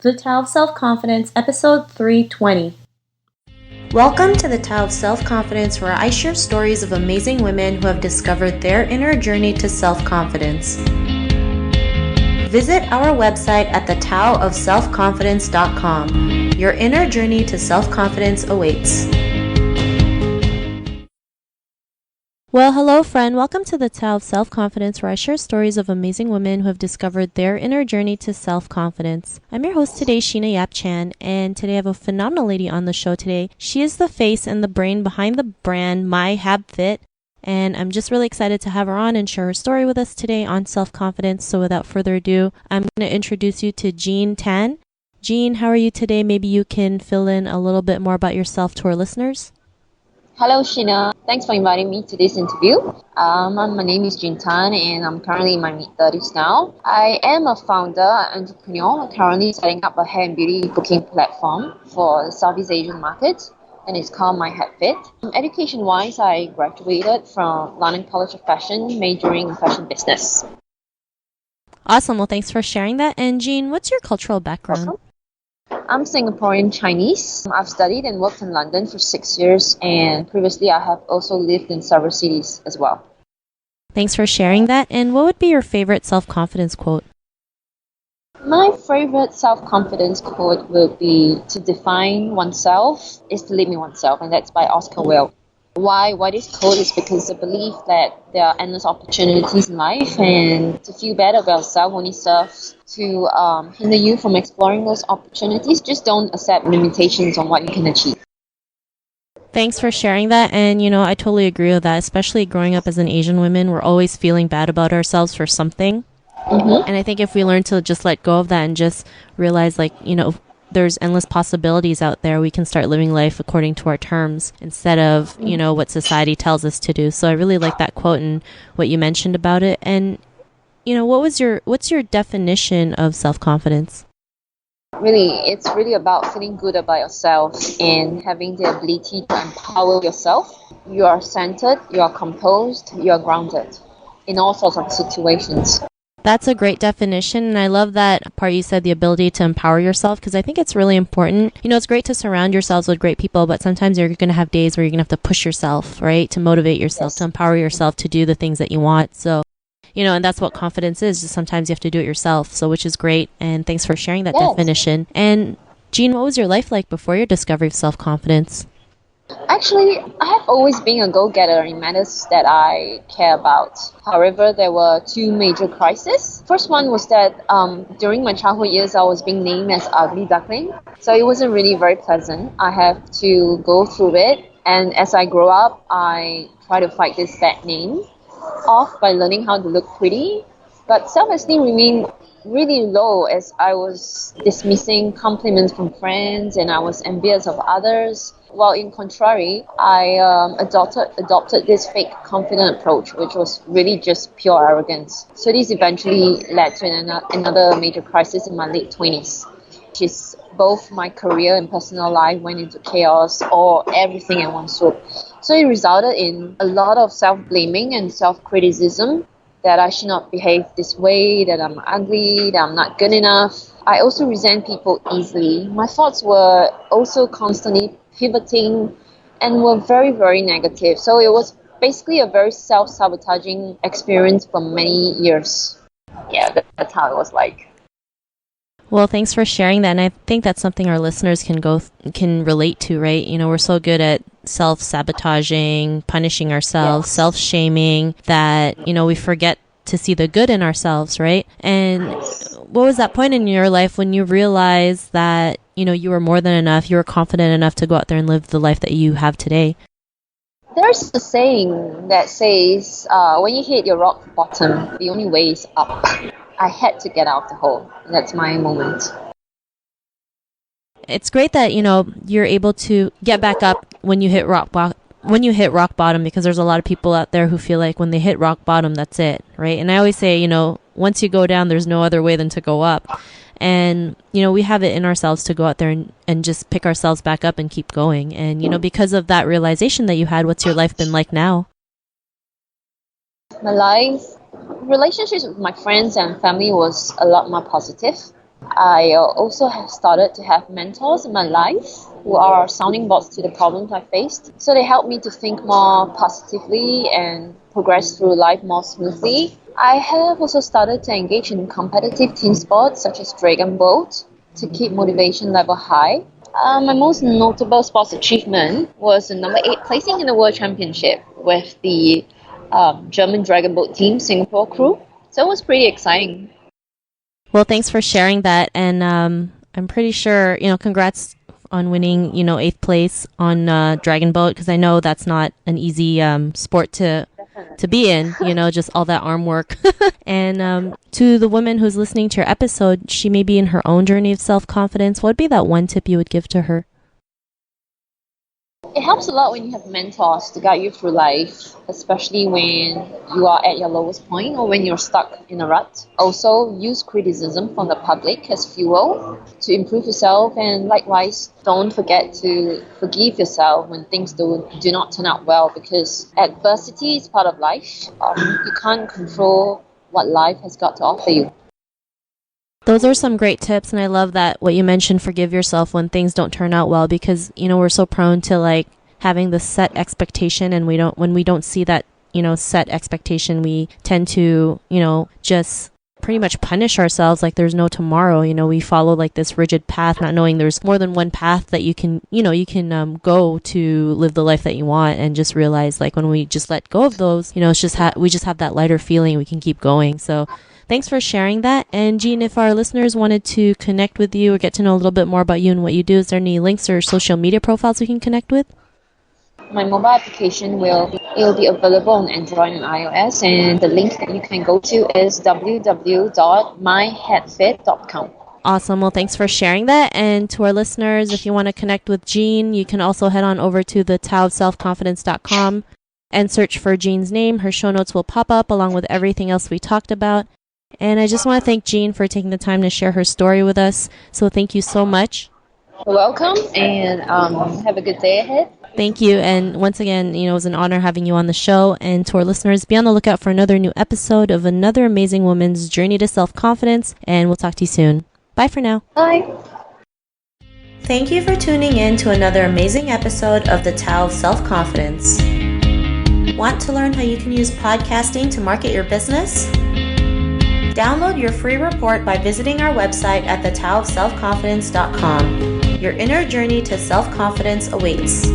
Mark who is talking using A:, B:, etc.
A: The Tao of Self-Confidence, episode 320. Welcome to the Tao of Self-Confidence, where I share stories of amazing women who have discovered their inner journey to self-confidence. Visit our website at thetaoofselfconfidence.com. Your inner journey to self-confidence awaits. Well, hello friend. Welcome to the Tao of Self-Confidence, where I share stories of amazing women who have discovered their inner journey to self-confidence. I'm your host today, Sheena Yap Chan, and today I have a phenomenal lady on the show today. She is the face and the brain behind the brand MYHABFIT, and I'm just really excited to have her on and share her story with us today on self-confidence. So without further ado, I'm going to introduce you to Jean Tan. Jean, how are you today? Maybe you can fill in a little bit more about yourself to our listeners.
B: Hello, Sheena. Thanks for inviting me to this interview. My name is Jin Tan, and I'm currently in my mid-30s now. I am a founder, entrepreneur, currently setting up a hair and beauty booking platform for the Southeast Asian market, and it's called MYHABFIT. Education-wise, I graduated from London College of Fashion, majoring in fashion business.
A: Awesome. Well, thanks for sharing that. And Jean, what's your cultural background?
B: Awesome. I'm Singaporean Chinese. I've studied and worked in London for 6 years, and previously I have also lived in several cities as well.
A: Thanks for sharing that. And what would be your favorite self-confidence quote?
B: My favorite self-confidence quote would be, to define oneself is to limit oneself, and that's by Oscar Wilde. Why this quote is because I believe that there are endless opportunities in life, and to feel better about yourself only serves to hinder you from exploring those opportunities. Just don't accept limitations on what you can achieve.
A: Thanks for sharing that. And, I totally agree with that, especially growing up as an Asian woman. We're always feeling bad about ourselves for something.
B: Mm-hmm.
A: And I think if we learn to just let go of that and just realize, there's endless possibilities out there, we can start living life according to our terms instead of, what society tells us to do. So I really like that quote and what you mentioned about it. And, what's your definition of self-confidence?
B: Really, it's really about feeling good about yourself and having the ability to empower yourself. You are centered, you are composed, you are grounded in all sorts of situations.
A: That's a great definition, and I love that part you said, the ability to empower yourself, because I think it's really important. It's great to surround yourselves with great people, but sometimes you're going to have days where you're going to have to push yourself, right, to motivate yourself,
B: Yes.
A: to empower yourself to do the things that you want. So, and that's what confidence is. Just sometimes you have to do it yourself, so which is great, and thanks for sharing that definition. And Jean, what was your life like before your discovery of self-confidence?
B: Actually, I have always been a go-getter in matters that I care about. However, there were two major crises. First one was that during my childhood years, I was being named as ugly duckling. So it wasn't really very pleasant. I have to go through it. And as I grow up, I try to fight this bad name off by learning how to look pretty. But self-esteem remained really low as I was dismissing compliments from friends and I was envious of others. While in contrary, I adopted this fake confident approach, which was really just pure arrogance. So this eventually led to another major crisis in my late 20s, which is both my career and personal life went into chaos, or everything in one swoop. So it resulted in a lot of self-blaming and self-criticism, that I should not behave this way, that I'm ugly, that I'm not good enough. I also resent people easily. My thoughts were also constantly pivoting and were very, very negative. So it was basically a very self-sabotaging experience for many years. Yeah, that's how it was like.
A: Well, thanks for sharing that, and I think that's something our listeners can relate to, right? We're so good at self-sabotaging, punishing ourselves, self-shaming, that, we forget to see the good in ourselves, right? And what was that point in your life when you realized that, you were more than enough, you were confident enough to go out there and live the life that you have today?
B: There's a saying that says, when you hit your rock bottom, the only way is up. I had to get out of the hole. That's my moment.
A: It's great that, you're able to get back up when you hit rock bottom, because there's a lot of people out there who feel like when they hit rock bottom, that's it, right? And I always say, once you go down, there's no other way than to go up. And, we have it in ourselves to go out there and just pick ourselves back up and keep going. And, because of that realization that you had, what's your life been like now?
B: My life, relationships with my friends and family was a lot more positive. I also have started to have mentors in my life who are sounding boards to the problems I faced. So they help me to think more positively and progress through life more smoothly. I have also started to engage in competitive team sports such as Dragon Boat to keep motivation level high. My most notable sports achievement was the number 8 placing in the World Championship with the German Dragon Boat team Singapore crew. So it was pretty exciting.
A: Well, thanks for sharing that. And I'm pretty sure, congrats on winning, 8th place on Dragon Boat, because I know that's not an easy sport to be in, just all that arm work. And to the woman who's listening to your episode, she may be in her own journey of self-confidence. What would be that one tip you would give to her?
B: It helps a lot when you have mentors to guide you through life, especially when you are at your lowest point or when you're stuck in a rut. Also, use criticism from the public as fuel to improve yourself, and likewise, don't forget to forgive yourself when things do not turn out well, because adversity is part of life. You can't control what life has got to offer you.
A: Those are some great tips, and I love that what you mentioned, forgive yourself when things don't turn out well, because we're so prone to like having this set expectation, and when we don't see that set expectation, we tend to just pretty much punish ourselves like there's no tomorrow. We follow like this rigid path, not knowing there's more than one path that you can go to live the life that you want, and just realize like when we just let go of those, it's just we just have that lighter feeling, we can keep going. So thanks for sharing that. And Jean, if our listeners wanted to connect with you or get to know a little bit more about you and what you do, is there any links or social media profiles we can connect with?
B: My mobile application will be available on Android and iOS, and the link that you can go to is www.myhadfit.com.
A: Awesome. Well, thanks for sharing that. And to our listeners, if you want to connect with Jean, you can also head on over to the taoofselfconfidence.com and search for Jean's name. Her show notes will pop up along with everything else we talked about. And I just want to thank Jean for taking the time to share her story with us. So thank you so much.
B: You're welcome, and have a good day ahead.
A: Thank you. And once again, it was an honor having you on the show. And to our listeners, be on the lookout for another new episode of another amazing woman's journey to self-confidence. And we'll talk to you soon. Bye for now.
B: Bye.
A: Thank you for tuning in to another amazing episode of the Tao of Self-Confidence. Want to learn how you can use podcasting to market your business? Download your free report by visiting our website at thetaoofselfconfidence.com. Your inner journey to self-confidence awaits.